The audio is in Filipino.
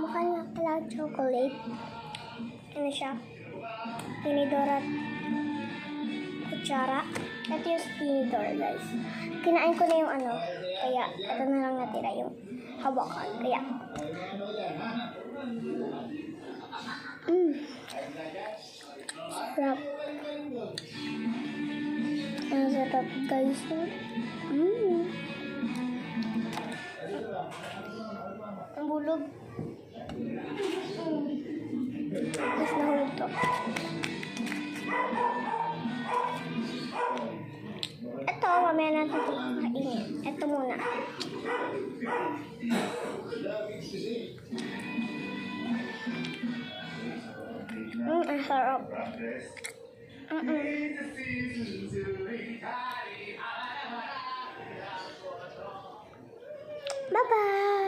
Hawakan nga pala ang chocolate. Ano siya? Tinidor at kutsara. Ito yung tinidor, guys. Kinain ko na yung ano. Kaya, ito na lang natira yung hawakan. Kaya, sarap. Ang sarap, guys. Ang bulog. Tapos nahulog to. Ito, mamaya natin ito kakainin. Ito muna. Ang sarap. Bye-bye!